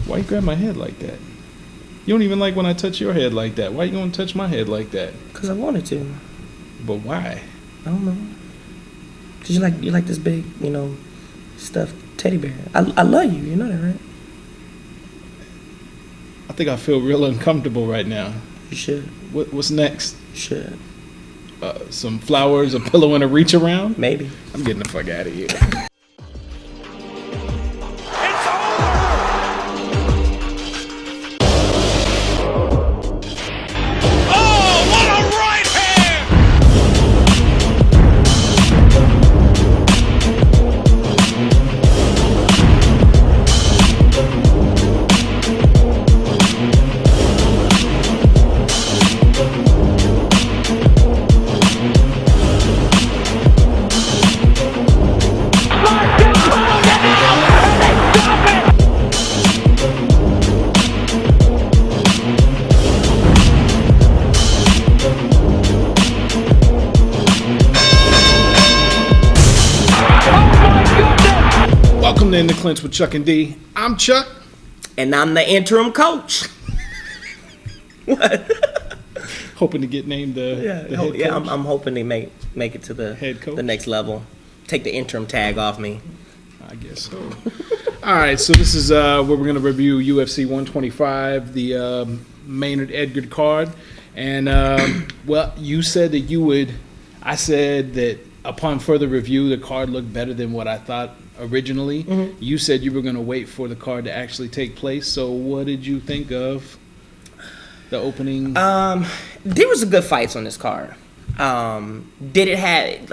Why you grab my head like that? You don't even like when I touch your head like that. Why you gonna touch my head like that? Because I wanted to. But why? I don't know. Because you like this big, stuffed teddy bear. I love you. You know that, right? I think I feel real uncomfortable right now. You should. What's next? You should. Some flowers, a pillow, and a reach around? Maybe. I'm getting the fuck out of here. Welcome to InDaClinch with Chuck and D. I'm Chuck. And I'm the interim coach. What? Hoping to get named the head coach. Yeah, I'm hoping to make it to the head coach, the next level. Take the interim tag off me. I guess so. All right, so this is where we're going to review UFC 125, the Maynard Edgar card. And, well, you said that you would. I said that upon further review, the card looked better than what I thought originally. Mm-hmm. You said you were going to wait for the card to actually take place. So what did you think of the opening? There was a good fights on this card. Did it have?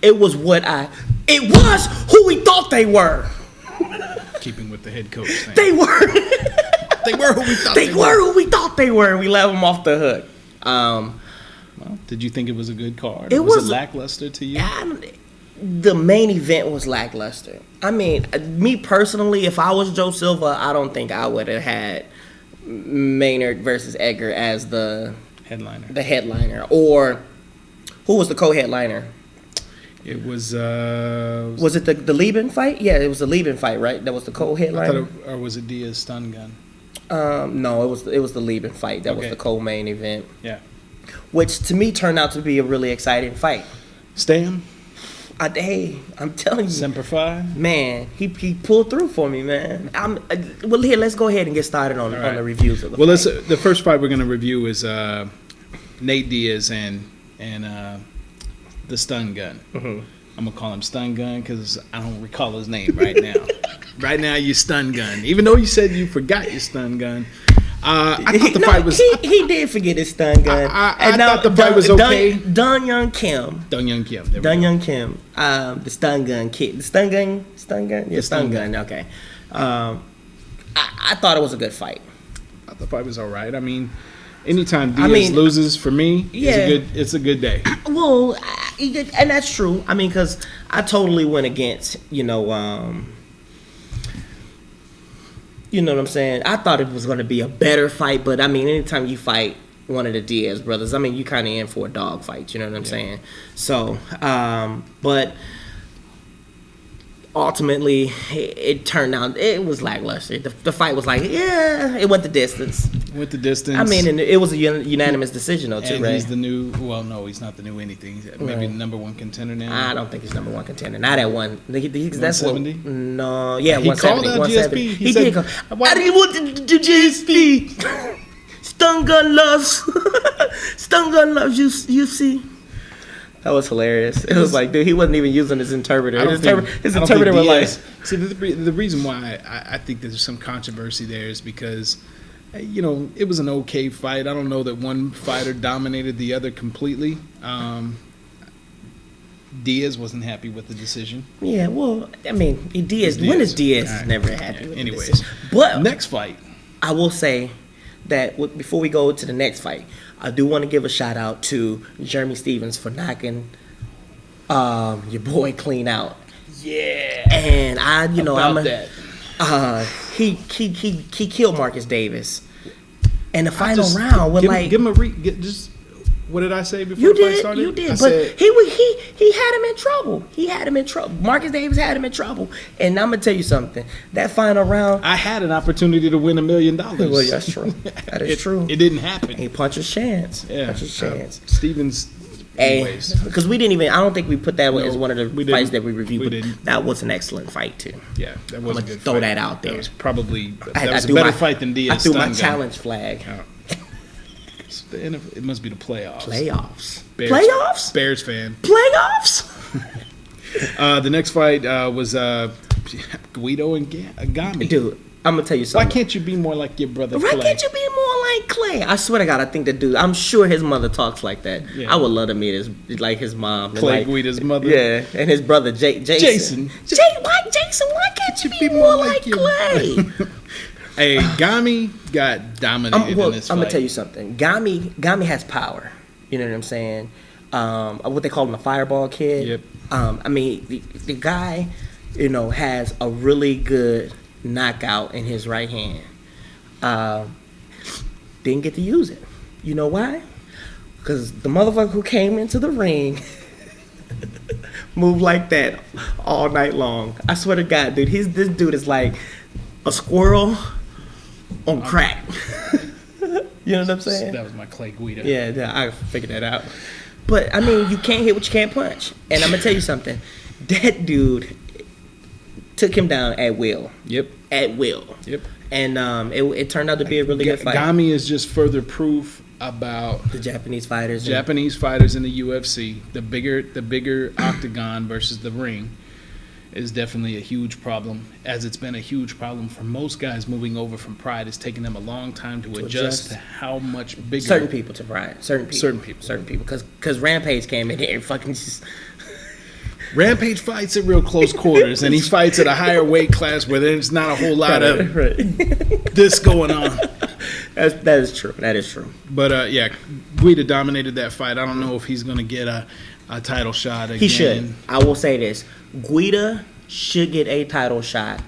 It was it was who we thought they were. Keeping with the head coach thing. They were. They were who we thought they were. Who we thought they were. We let them off the hook. Well, did you think it was a good card? Was it lackluster to you? The main event was lackluster. I mean, me personally, if I was Joe Silva, I don't think I would have had Maynard versus Edgar as the headliner. Or who was the co-headliner? It was. Was it the Lieben fight? Yeah, it was the Lieben fight, right? That was the co-headliner. Or was it Diaz stun gun? No, it was the Lieben fight. That was the co-main event. Yeah. Which to me turned out to be a really exciting fight. Stan? Hey, I'm telling you. Semper Fi? Man, he pulled through for me, man. Well, here, let's go ahead and get started on the reviews of the fight. The first fight we're going to review is Nate Diaz and the stun gun. Mm-hmm. I'm going to call him stun gun because I don't recall his name right now. Right now, you stun gun. Even though you said you forgot your stun gun. I thought the fight was. He did forget his stun gun. I thought the fight was okay. Dun Young Kim. The stun gun kid. The stun gun. Yeah, stun gun. Okay. I thought it was a good fight. I thought the fight was all right. I mean, anytime Diaz loses for me, it's a good day. Well, and that's true. I mean, because I totally went against you know what I'm saying? I thought it was going to be a better fight, but I mean, anytime you fight one of the Diaz brothers, I mean, you kind of in for a dog fight. You know what I'm saying? So, but ultimately, it turned out it was lackluster. The fight was like, it went the distance. I mean, and it was a unanimous decision, though, too, and right? He's the new. Well, no, he's not the new anything. He's maybe the number one contender now. I don't think he's number one contender. Not at one. That's 170. No, yeah, he 170. Called out GSP. He did. I didn't want the GSP. Stun gun loves. Stun gun loves. You see. That was hilarious. It was like, dude, he wasn't even using his interpreter. His interpreter was like... See, the reason why I think there's some controversy there is because, it was an okay fight. I don't know that one fighter dominated the other completely. Diaz wasn't happy with the decision. Yeah, well, I mean, Diaz. When is Diaz never happy with the decision? But next fight. I will say that before we go to the next fight, I do want to give a shout out to Jeremy Stevens for knocking your boy clean out. Yeah. And he killed Marcus Davis. And the final round was give him What did I say before You the fight did, started? you did, I but said, he had him in trouble. He had him in trouble. Marcus Davis had him in trouble, and I'm gonna tell you something. That final round, I had an opportunity to win $1 million. well, that's true. That is true. It didn't happen. He punched his chance. Yeah, Punched his chance. Stevens. Anyways, Because we didn't even. I don't think we put that No, as one of the we fights didn't. that we reviewed. We but didn't. That was an excellent fight too. yeah, that was a good throw fight. that out there. That was probably I that was a threw better my- fight than Diaz. I threw my stun gun. challenge flag. It must be the playoffs. Playoffs. Bears, Playoffs. Bears fan. Playoffs. The next fight was Guido and Gami. Dude, I'm gonna tell you Why something. can't you be more like your brother? Why Clay? can't you be more like Clay? I swear to God, I think the dude. I'm sure his mother talks like that. Yeah. I would love to meet his mom. and Clay like, Guida's mother? Yeah, and his brother Jason. Jason. Jason, why can't you be more like your- Clay? Hey, Gami got dominated in this fight. I'm gonna tell you something. Gami has power. You know what I'm saying? What they call him, a fireball kid. Yep. I mean, the guy, has a really good knockout in his right hand. Didn't get to use it. You know why? Because the motherfucker who came into the ring moved like that all night long. I swear to God, dude, this dude is like a squirrel on crack. You know what I'm saying? That was my Clay Guida. Yeah, I figured that out. But I mean, you can't hit what you can't punch. And I'm gonna tell you something. That dude took him down at will. Yep. At will. Yep. And it turned out to be a really good fight. Gami is just further proof about The Japanese fighters. Japanese fighters in the UFC. The bigger octagon versus the ring is definitely a huge problem, as it's been a huge problem for most guys moving over from Pride. It's taken them a long time to adjust to how much bigger. Certain people to Pride. Certain people. Certain people. Because Rampage came in here and fucking just. Rampage fights at real close quarters, and he fights at a higher weight class where there's not a whole lot of this going on. That is true. That is true. But yeah, Guida dominated that fight. I don't know if he's going to get a title shot again. He should. I will say this: Guida should get a title shot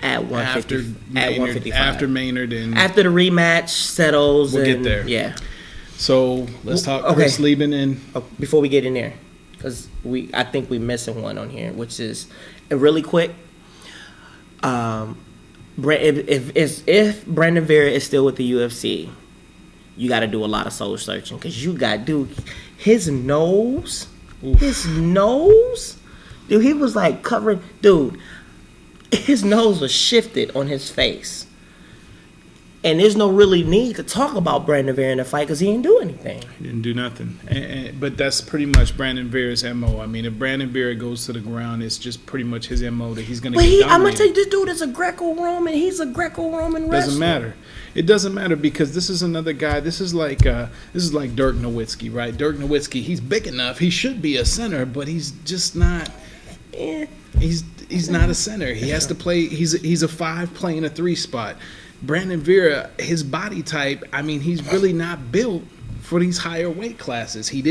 at 150. At 155. After Maynard and After the rematch settles. We'll get and- there. Yeah. So let's talk Okay. Chris Lieben and Before we get in there, because I think we're missing one on here, which is really quick. If Brandon Vera is still with the UFC, you got to do a lot of soul searching, because you got his nose, dude, he was like covering, dude, his nose was shifted on his face. And there's no really need to talk about Brandon Vera in the fight because he didn't do anything. he didn't do nothing. But that's pretty much Brandon Vera's MO. I mean, if Brandon Vera goes to the ground, it's just pretty much his MO that he's going to get dominated. I'm going to tell you, this dude is a Greco-Roman. He's a Greco-Roman wrestler. Doesn't matter. It doesn't matter because this is another guy. This is like Dirk Nowitzki, right? Dirk Nowitzki, he's big enough. He should be a center, but he's just not. Eh. He's not a center. He has to play. He's a 5 playing a 3 spot. Brandon Vera, his body type, I mean, he's really not built for these higher weight classes. He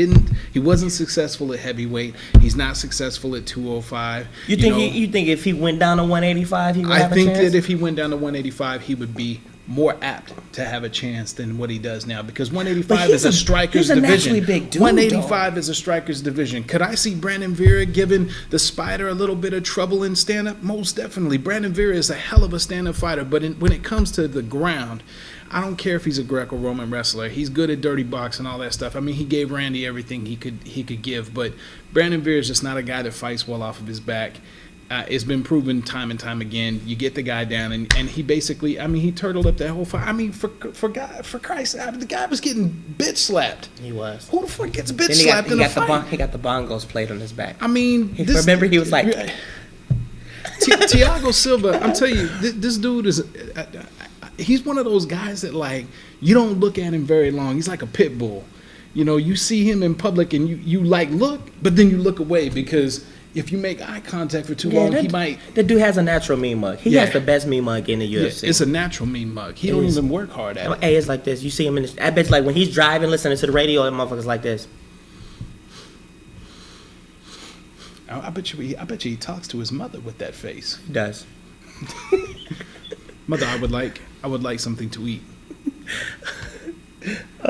wasn't successful at heavyweight. He's not successful at 205. You think if he went down to 185, he would have a chance? I think that if he went down to 185, he would be more apt to have a chance than what he does now, because 185 is a striker's division. He's a naturally big dude, 185 is a striker's division. Could I see Brandon Vera giving the Spider a little bit of trouble in stand-up? Most definitely. Brandon Vera is a hell of a stand-up fighter, but when it comes to the ground, I don't care if he's a Greco-Roman wrestler. He's good at dirty box and all that stuff. I mean, he gave Randy everything he could give, but Brandon Vera is just not a guy that fights well off of his back. It's been proven time and time again. You get the guy down, and he basically, I mean, he turtled up that whole fight. I mean, for Christ's sake, the guy was getting bitch slapped. He was. Who the fuck gets bitch Then slapped in a fight? He got the bongos played on his back. I mean, Remember, he was like, Thiago Silva. I'm telling you, this dude is. He's one of those guys that, like, you don't look at him very long. He's like a pit bull. You know, you see him in public and you like look, but then you look away because if you make eye contact for too long, he might. The dude has a natural mean mug. He has the best mean mug in the UFC. It's a natural mean mug. He don't even work hard at it. Hey, it's like this. You see him in I bet you, like, when he's driving, listening to the radio, that motherfucker's like this. I bet you he talks to his mother with that face. He does. Mother, I would like something to eat.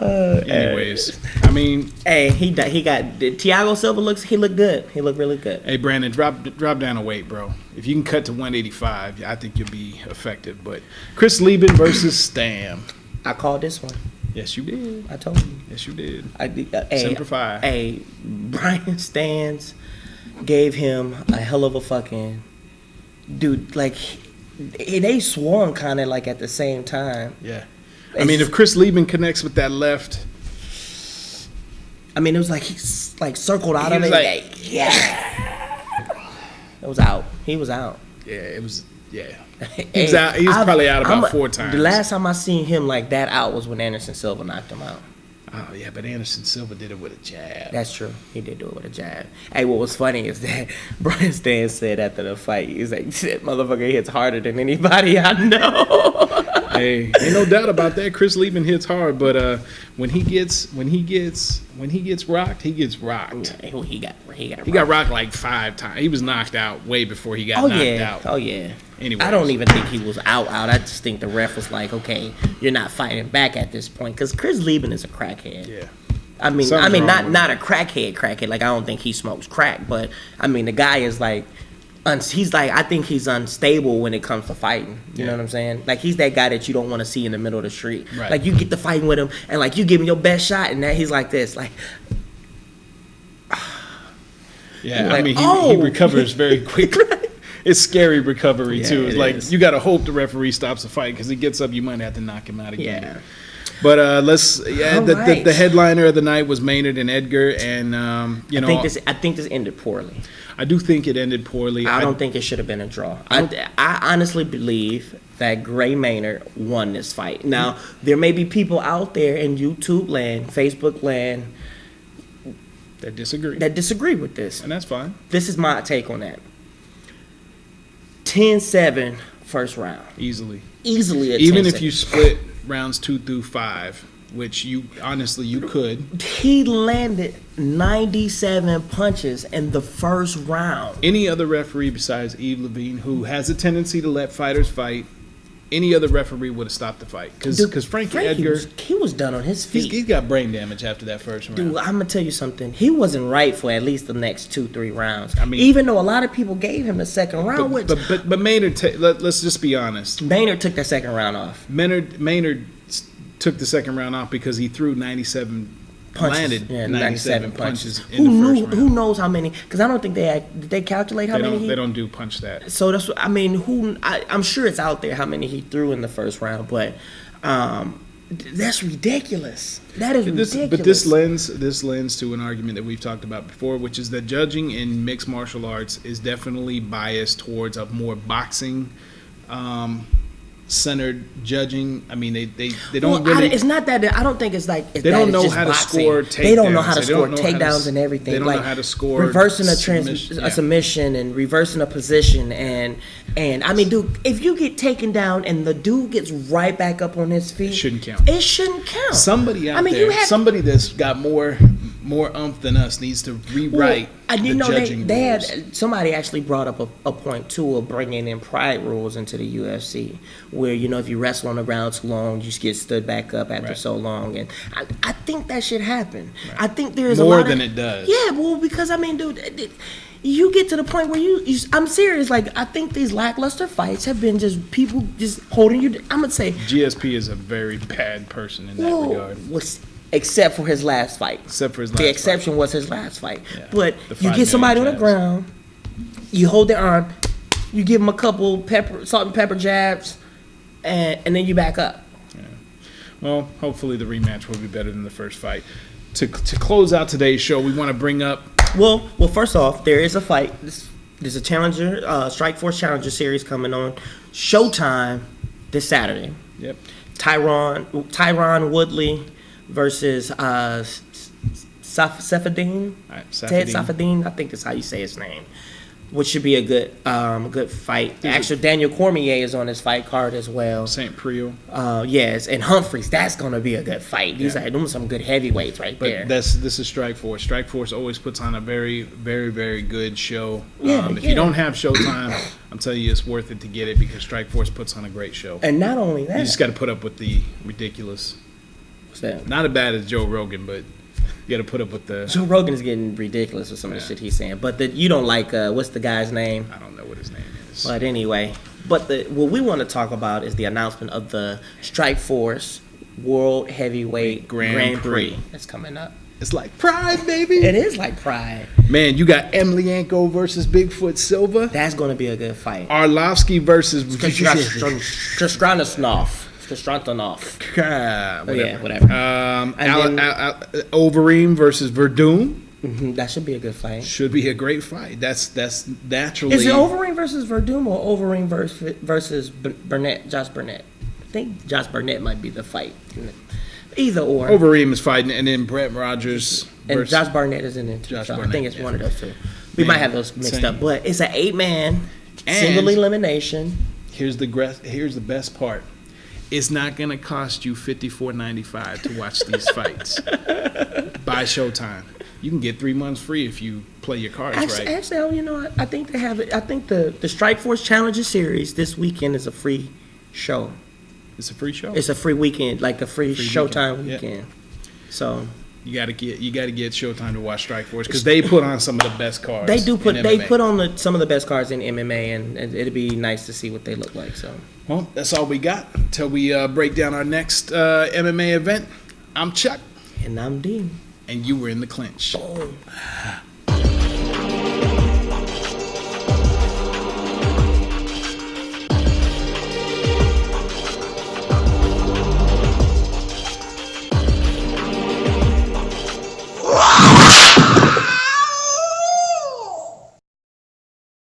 Anyways, I mean, hey, he got Thiago Silva looked good. He looked really good. hey Brandon, drop down a weight, bro. If you can cut to 185, I think you'll be effective. But Chris Lieben versus Stam. I called this one. Yes, you did. I told you. Yes, you did. I did. Semper Fi. Hey, Brian Stans gave him a hell of a fucking dude. Like they swung kind of like at the same time. Yeah. I mean, if Chris Lieben connects with that left, I mean, it was like he like circled out he of was it. like, Yeah, it was out. He was out. yeah, it was, yeah. He Hey, was out. He was probably out about I'm 4 times. The last time I seen him like that out was when Anderson Silva knocked him out. Oh yeah, but Anderson Silva did it with a jab. That's true. He did do it with a jab. Hey, what was funny is that Brian Stan said after the fight, he's like, "That motherfucker hits harder than anybody I know." Hey, ain't no doubt about that. Chris Lieben hits hard, but when he gets rocked, he gets rocked. Yeah, he He got rocked like 5 times. He was knocked out way before he got knocked out. Oh yeah. Anyways. I don't even think he was out. I just think the ref was like, okay, you're not fighting back at this point because Chris Lieben is a crackhead. Yeah. I mean, Something's wrong with not him. a crackhead. Like I don't think he smokes crack, but I mean the guy is like, he's like, I think he's unstable when it comes to fighting. You know what I'm saying? Like he's that guy that you don't want to see in the middle of the street. Right. Like you get to fighting with him, and like you give him your best shot, and that he's like this, like. Yeah, Like, I mean, oh. he recovers very quickly. It's scary recovery, Yeah, too. It's it like, is. you got to hope the referee stops the fight because he gets up, you might have to knock him out again. Yeah. But All the right. headliner of the night was Maynard and Edgar, and, I think this ended poorly. I do think it ended poorly. I don't think it should have been a draw. I honestly believe that Gray Maynard won this fight. Now, there may be people out there in YouTube land, Facebook land, that disagree. that disagree with this. And that's fine. This is my take on that. 10-7 first round. Easily. Easily a 10-7. Even if you split rounds 2 through 5, which you could. He landed 97 punches in the first round. Any other referee besides Yves Levine, who has a tendency to let fighters fight, any other referee would have stopped the fight. Because Frankie Edgar, he was done on his feet. he's got brain damage after that first round. Dude, I'm gonna tell you something. He wasn't right for at least the next 2-3 rounds. I mean- even though a lot of people gave him the second round, which But Maynard, let's just be honest. Maynard took that second round off. Maynard took the second round off because he threw 97, Punches. landed Yeah, 97 punches in Who the first knew? round. Who knows how many? Because I don't think did they calculate how many? They don't do punch that. So that's what I mean. I'm sure it's out there how many he threw in the first round, but that's ridiculous. That is ridiculous. But this lends to an argument that we've talked about before, which is that judging in mixed martial arts is definitely biased towards a more boxing centered judging. I mean, they don't really. It's not that. I don't think it's like They don't know how to score takedowns. They don't know how to They score don't know how to takedowns and everything. they don't like know how to score reversing a submission. Yeah. submission and reversing a position and I mean, dude, if you get taken down and the dude gets right back up on his feet, It shouldn't count. It shouldn't count. Somebody out I mean, there, you have somebody that's got more oomph than us needs to rewrite and you the know judging they rules. had somebody actually brought up a point too of bringing in pride rules into the UFC, where if you wrestle on the ground too long, you get stood back up after Right. so long, and I think that should happen. I think there is More a lot than of, it does. Yeah, well, because I mean, dude. You get to the point where I'm serious. Like I think these lackluster fights have been just people just holding you. I'm gonna say, GSP is a very bad person in that regard. except for his last fight. Except for his last The fight. exception was his last fight. Yeah. But The you 5 get somebody on million the jabs. ground, you hold their arm, you give them a couple salt and pepper jabs, and then you back up. Well, hopefully the rematch will be better than the first fight. To close out today's show, we want to bring up. Well, first off, there is a fight. There's a Challenger, Strikeforce Challenger series coming on Showtime this Saturday. Yep. Tyron Woodley versus Safadine. All right, Ted Safadine. Safadine, I think that's how you say his name. Which should be a good fight. Actually, Daniel Cormier is on this fight card as well. St. Priel. Yes, and Humphreys, that's gonna be a good fight. These are some good heavyweights right But there. this is Strikeforce. Strikeforce always puts on a very, very, very good show. Yeah, If yeah. you don't have Showtime, I'm telling you it's worth it to get it because Strikeforce puts on a great show. And not only that, You just got to put up with the ridiculous. What's that? Not as bad as Joe Rogan, but you got to put up with the. Joe Rogan is getting ridiculous with some of the shit he's saying. But you don't like, what's the guy's name? I don't know what his name is. But anyway, what we want to talk about is the announcement of the Strikeforce World Heavyweight Grand Prix that's coming up. It's like Pride, baby. It is like Pride. Man, you got Emelianenko versus Bigfoot Silva. That's going to be a good fight. Arlovsky versus Strastranosov. Whatever. Yeah, whatever. Overeem versus Verdun. That should be a good fight. Should be a great fight. That's naturally. Is it Overeem versus Verdun or Overeem versus Burnett? Josh Burnett. I think Josh Burnett might be the fight. Either or. Overeem is fighting, and then Brett Rogers and Josh Barnett is in it too. So I think it's one of those two. We might have those mixed up, but it's an 8-man single elimination. Here's the best part. It's not gonna cost you $54.95 to watch these fights. Buy Showtime. You can get 3 months free if you play your cards right. Actually, you know, I think they have it. I think the Strikeforce Challenger Series this weekend is a free show. It's a free show. It's a free weekend, like a free Showtime weekend. Yep. So you gotta get Showtime to watch Strikeforce because they put on some of the best cards. They do put on some of the best cards in MMA, and it'd be nice to see what they look like. So, well, that's all we got until we break down our next MMA event. I'm Chuck, and I'm Dean, and you were in the clinch. Boom.